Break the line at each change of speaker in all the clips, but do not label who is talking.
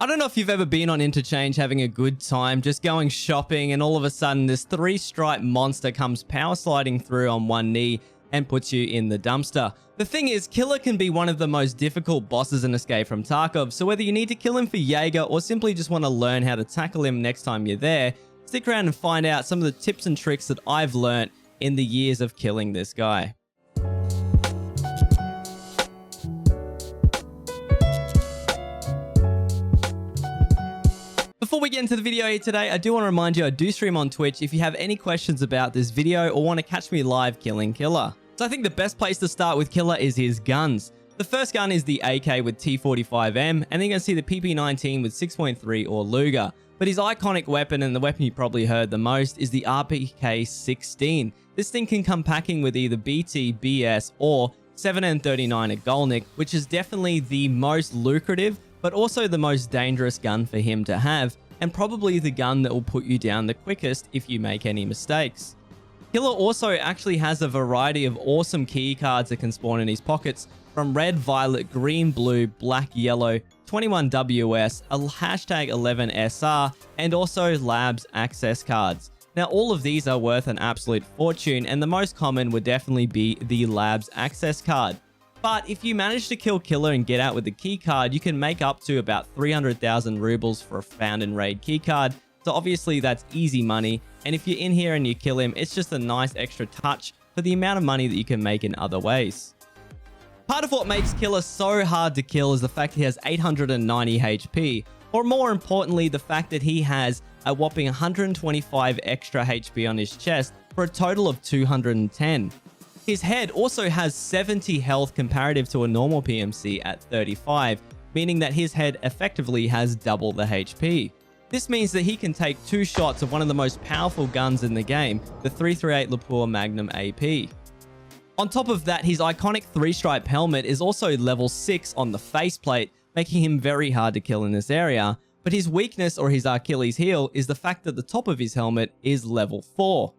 I don't know if you've ever been on Interchange having a good time, just going shopping, and all of a sudden this three-stripe monster comes power sliding through on one knee and puts you in the dumpster. The thing is, Killer can be one of the most difficult bosses in Escape from Tarkov, so whether you need to kill him for Jaeger or simply just want to learn how to tackle him next time you're there, stick around and find out some of the tips and tricks that I've learnt in the years of killing this guy. Before we get into the video here today, I do want to remind you I do stream on Twitch if you have any questions about this video or want to catch me live killing Killer. So I think the best place to start with Killer is his guns. The first gun is the AK with T45M, and then you're going to see the PP19 with 6.3 or Luger. But his iconic weapon, and the weapon you probably heard the most, is the RPK-16. This thing can come packing with either BT, BS, or 7N39 at Golnik, which is definitely the most lucrative, but also the most dangerous gun for him to have, and probably the gun that will put you down the quickest if you make any mistakes. Killer also actually has a variety of awesome key cards that can spawn in his pockets, from red, violet, green, blue, black, yellow, 21WS, a #11SR, and also Labs access cards. Now, all of these are worth an absolute fortune, and the most common would definitely be the Labs access card. But if you manage to kill Killer and get out with the key card, you can make up to about 300,000 rubles for a found in raid key card. So obviously that's easy money. And if you're in here and you kill him, it's just a nice extra touch for the amount of money that you can make in other ways. Part of what makes Killer so hard to kill is the fact he has 890 HP. Or more importantly, the fact that he has a whopping 125 extra HP on his chest for a total of 210. His head also has 70 health comparative to a normal PMC at 35, meaning that his head effectively has double the HP. This means that he can take 2 shots of one of the most powerful guns in the game, the 338 Lapua Magnum AP. On top of that, his iconic 3-stripe helmet is also level 6 on the faceplate, making him very hard to kill in this area, but his weakness, or his Achilles heel, is the fact that the top of his helmet is level 4.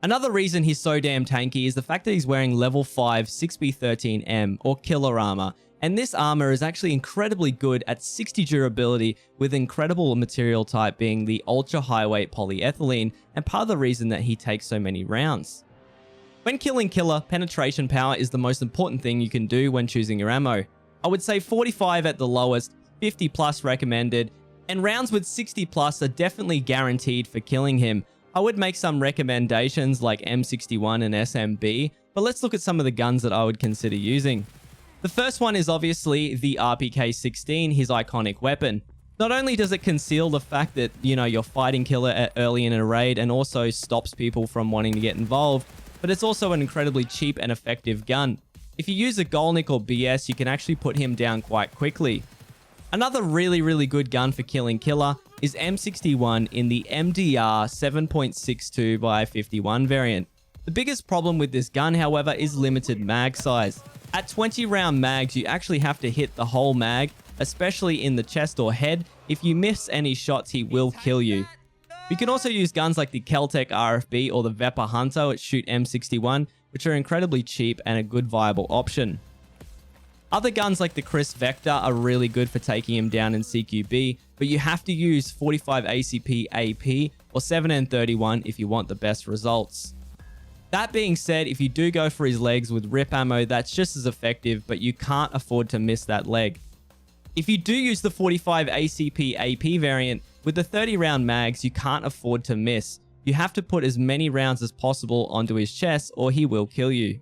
Another reason he's so damn tanky is the fact that he's wearing level 5 6B13M or Killer Armor, and this armor is actually incredibly good at 60 durability with incredible material type being the ultra high weight polyethylene, and part of the reason that he takes so many rounds. When killing Killer, penetration power is the most important thing you can do when choosing your ammo. I would say 45 at the lowest, 50 plus recommended, and rounds with 60 plus are definitely guaranteed for killing him. I would make some recommendations like M61 and SMB, but let's look at some of the guns that I would consider using. The first one is obviously the RPK-16, his iconic weapon. Not only does it conceal the fact that, you're fighting Killer early in a raid and also stops people from wanting to get involved, but it's also an incredibly cheap and effective gun. If you use a Golnik or BS, you can actually put him down quite quickly. Another really good gun for killing Killer is M61 in the MDR 7.62x51 variant. The biggest problem with this gun, however, is limited mag size. At 20 round mags, you actually have to hit the whole mag, especially in the chest or head. If you miss any shots, he will kill you. You can also use guns like the Keltec RFB or the Vepa Hunter which shoot M61, which are incredibly cheap and a good viable option. Other guns like the Chris Vector are really good for taking him down in CQB, but you have to use 45 ACP AP or 7N31 if you want the best results. That being said, if you do go for his legs with rip ammo, that's just as effective, but you can't afford to miss that leg. If you do use the 45 ACP AP variant, with the 30 round mags, you can't afford to miss. You have to put as many rounds as possible onto his chest or he will kill you.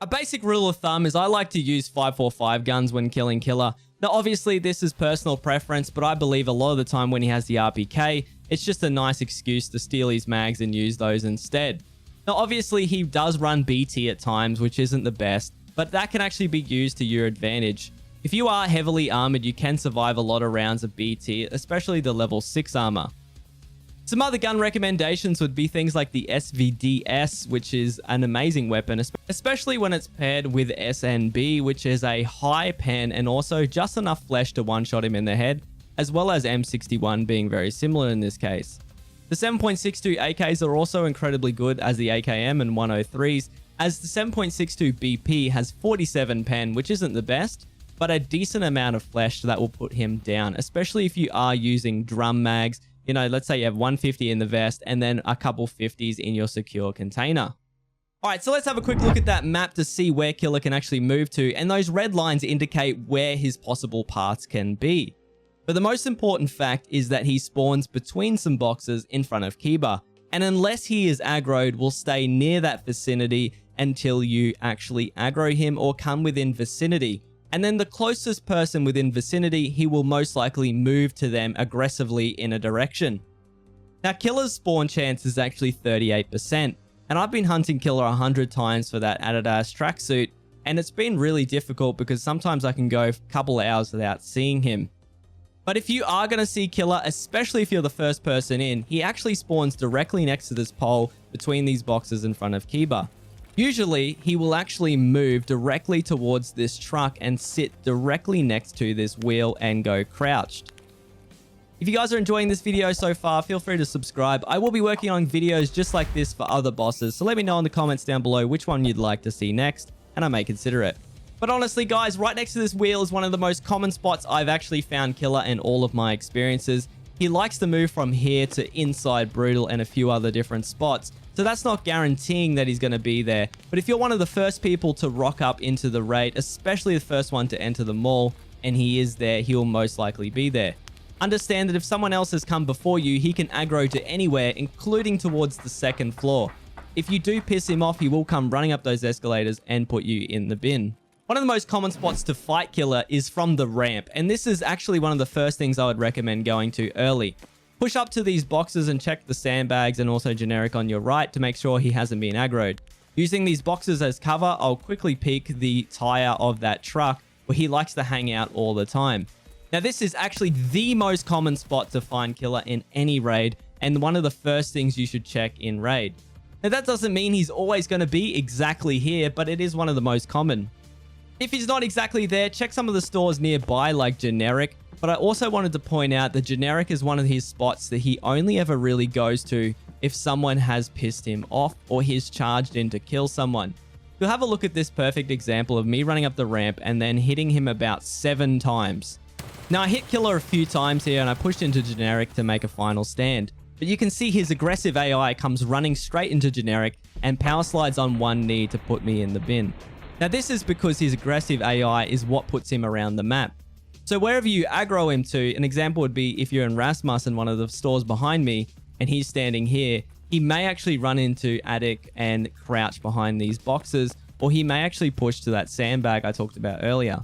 A basic rule of thumb is I like to use 5.45 guns when killing Killer. Now obviously this is personal preference, but I believe a lot of the time when he has the RPK, it's just a nice excuse to steal his mags and use those instead. Now obviously he does run BT at times, which isn't the best, but that can actually be used to your advantage. If you are heavily armored, you can survive a lot of rounds of BT, especially the level 6 armor. Some other gun recommendations would be things like the SVDS, which is an amazing weapon, especially when it's paired with SNB, which is a high pen and also just enough flesh to one-shot him in the head, as well as M61 being very similar in this case. The 7.62 AKs are also incredibly good as the AKM and 103s, as the 7.62 BP has 47 pen, which isn't the best, but a decent amount of flesh that will put him down, especially if you are using drum mags. You know, let's say you have 150 in the vest and then a couple 50s in your secure container. All right, so let's have a quick look at that map to see where Killer can actually move to, and those red lines indicate where his possible paths can be. But the most important fact is that he spawns between some boxes in front of Kiba, and unless he is aggroed, will stay near that vicinity until you actually aggro him or come within vicinity. And then the closest person within vicinity, he will most likely move to them aggressively in a direction. Now, Killer's spawn chance is actually 38%. And I've been hunting Killer 100 times for that Adidas tracksuit, and it's been really difficult because sometimes I can go a couple hours without seeing him. But if you are going to see Killer, especially if you're the first person in, he actually spawns directly next to this pole between these boxes in front of Kiba. Usually, he will actually move directly towards this truck and sit directly next to this wheel and go crouched. If you guys are enjoying this video so far, feel free to subscribe. I will be working on videos just like this for other bosses, so let me know in the comments down below which one you'd like to see next, and I may consider it. But honestly, guys, right next to this wheel is one of the most common spots I've actually found Killer in all of my experiences. He likes to move from here to inside Brutal and a few other different spots, so that's not guaranteeing that he's going to be there. But if you're one of the first people to rock up into the raid, especially the first one to enter the mall, and he is there, he will most likely be there. Understand that if someone else has come before you, he can aggro to anywhere, including towards the second floor. If you do piss him off, he will come running up those escalators and put you in the bin. One of the most common spots to fight Killer is from the ramp, and this is actually one of the first things I would recommend going to early. Push up to these boxes and check the sandbags and also generic on your right to make sure he hasn't been aggroed. Using these boxes as cover, I'll quickly peek the tire of that truck where he likes to hang out all the time. Now, this is actually the most common spot to find Killer in any raid, and one of the first things you should check in raid. Now, that doesn't mean he's always going to be exactly here, but it is one of the most common. If he's not exactly there, check some of the stores nearby like Generic, but I also wanted to point out that Generic is one of his spots that he only ever really goes to if someone has pissed him off or he's charged in to kill someone. You'll have a look at this perfect example of me running up the ramp and then hitting him about 7 times. Now, I hit Killer a few times here and I pushed into Generic to make a final stand. But you can see his aggressive AI comes running straight into Generic and power slides on one knee to put me in the bin. Now, this is because his aggressive AI is what puts him around the map. So wherever you aggro him to, an example would be if you're in Rasmussen, one of the stores behind me, and he's standing here, he may actually run into Attic and crouch behind these boxes, or he may actually push to that sandbag I talked about earlier.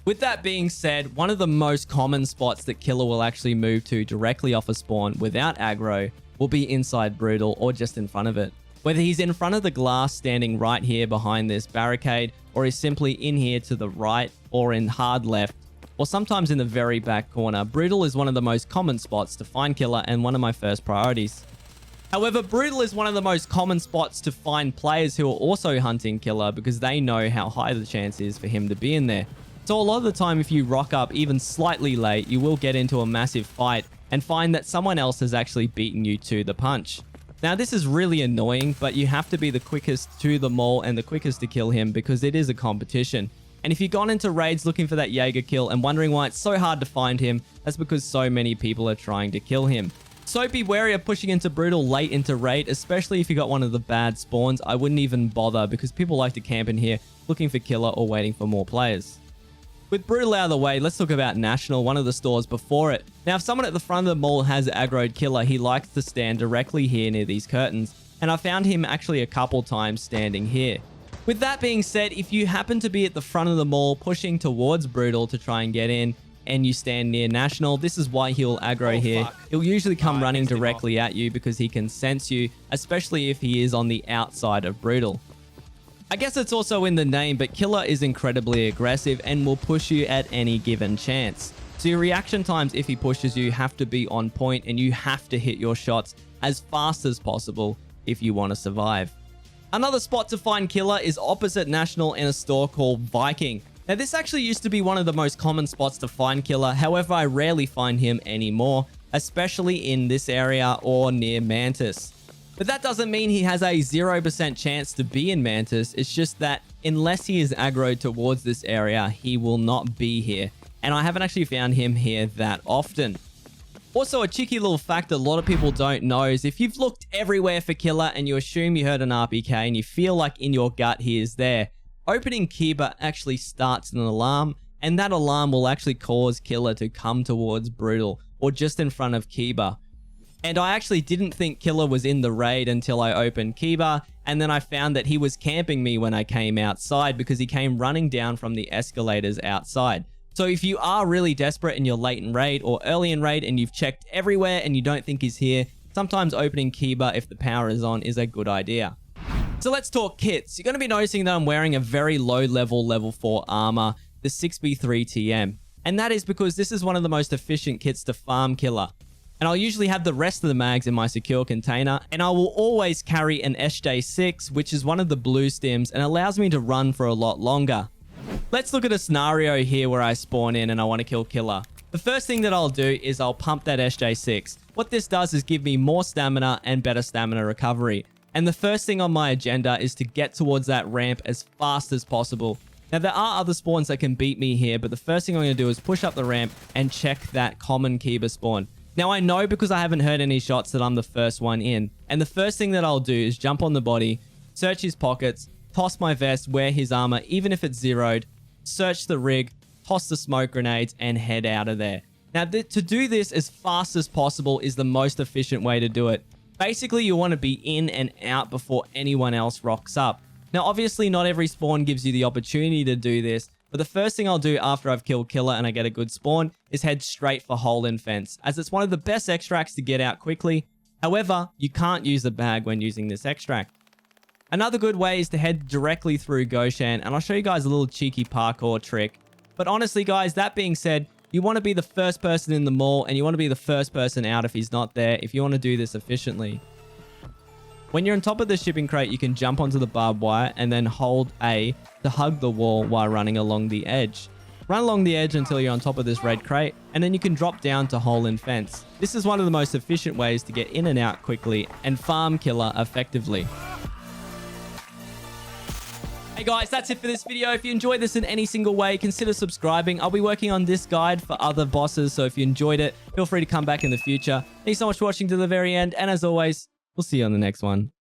With that being said, one of the most common spots that Killer will actually move to directly off a spawn without aggro will be inside Brutal or just in front of it. Whether he's in front of the glass standing right here behind this barricade, or he's simply in here to the right or in hard left, or sometimes in the very back corner, Brutal is one of the most common spots to find Killer and one of my first priorities. However, Brutal is one of the most common spots to find players who are also hunting Killer because they know how high the chance is for him to be in there. So a lot of the time, if you rock up even slightly late, you will get into a massive fight and find that someone else has actually beaten you to the punch. Now, this is really annoying, but you have to be the quickest to the mall and the quickest to kill him because it is a competition. And if you've gone into raids looking for that Jaeger kill and wondering why it's so hard to find him, that's because so many people are trying to kill him. So be wary of pushing into Brutal late into raid, especially if you got one of the bad spawns. I wouldn't even bother because people like to camp in here looking for Killer or waiting for more players. With Brutal out of the way, let's talk about National, one of the stores before it. Now, if someone at the front of the mall has aggroed Killer, he likes to stand directly here near these curtains, and I found him actually a couple times standing here. With that being said, if you happen to be at the front of the mall pushing towards Brutal to try and get in, and you stand near National, this is why he'll aggro here. He'll usually come running directly at you because he can sense you, especially if he is on the outside of Brutal. I guess it's also in the name, but Killer is incredibly aggressive and will push you at any given chance. So your reaction times if he pushes you have to be on point and you have to hit your shots as fast as possible if you want to survive. Another spot to find Killer is opposite National in a store called Viking. Now, this actually used to be one of the most common spots to find Killer, however, I rarely find him anymore, especially in this area or near Mantis. But that doesn't mean he has a 0% chance to be in Mantis. It's just that unless he is aggroed towards this area, he will not be here. And I haven't actually found him here that often. Also, a cheeky little fact a lot of people don't know is if you've looked everywhere for Killer and you assume you heard an RPK and you feel like in your gut he is there, opening Kiba actually starts an alarm, and that alarm will actually cause Killer to come towards Brutal or just in front of Kiba. And I actually didn't think Killer was in the raid until I opened Kiba, and then I found that he was camping me when I came outside because he came running down from the escalators outside. So if you are really desperate and you're late in raid or early in raid and you've checked everywhere and you don't think he's here, sometimes opening Kiba if the power is on is a good idea. So let's talk kits. You're going to be noticing that I'm wearing a very low level 4 armor, the 6B3TM. And that is because this is one of the most efficient kits to farm Killer. And I'll usually have the rest of the mags in my secure container, and I will always carry an SJ6, which is one of the blue stims and allows me to run for a lot longer. Let's look at a scenario here where I spawn in and I want to kill Killer. The first thing that I'll do is I'll pump that SJ6. What this does is give me more stamina and better stamina recovery. And the first thing on my agenda is to get towards that ramp as fast as possible. Now, there are other spawns that can beat me here, but the first thing I'm going to do is push up the ramp and check that common Kiba spawn. Now, I know because I haven't heard any shots that I'm the first one in. And the first thing that I'll do is jump on the body, search his pockets, toss my vest, wear his armor, even if it's zeroed, search the rig, toss the smoke grenades, and head out of there. Now, to do this as fast as possible is the most efficient way to do it. Basically, you want to be in and out before anyone else rocks up. Now, obviously, not every spawn gives you the opportunity to do this, but the first thing I'll do after I've killed Killer and I get a good spawn is head straight for Hole in Fence, as it's one of the best extracts to get out quickly. However, you can't use the bag when using this extract. Another good way is to head directly through Goshan, and I'll show you guys a little cheeky parkour trick. But honestly, guys, that being said, you want to be the first person in the mall, and you want to be the first person out if he's not there, if you want to do this efficiently. When you're on top of the shipping crate, you can jump onto the barbed wire and then hold A to hug the wall while running along the edge. Run along the edge until you're on top of this red crate, and then you can drop down to Hole in Fence. This is one of the most efficient ways to get in and out quickly and farm Killer effectively. Hey guys, that's it for this video. If you enjoyed this in any single way, consider subscribing. I'll be working on this guide for other bosses, so if you enjoyed it, feel free to come back in the future. Thanks so much for watching to the very end, and as always, we'll see you on the next one.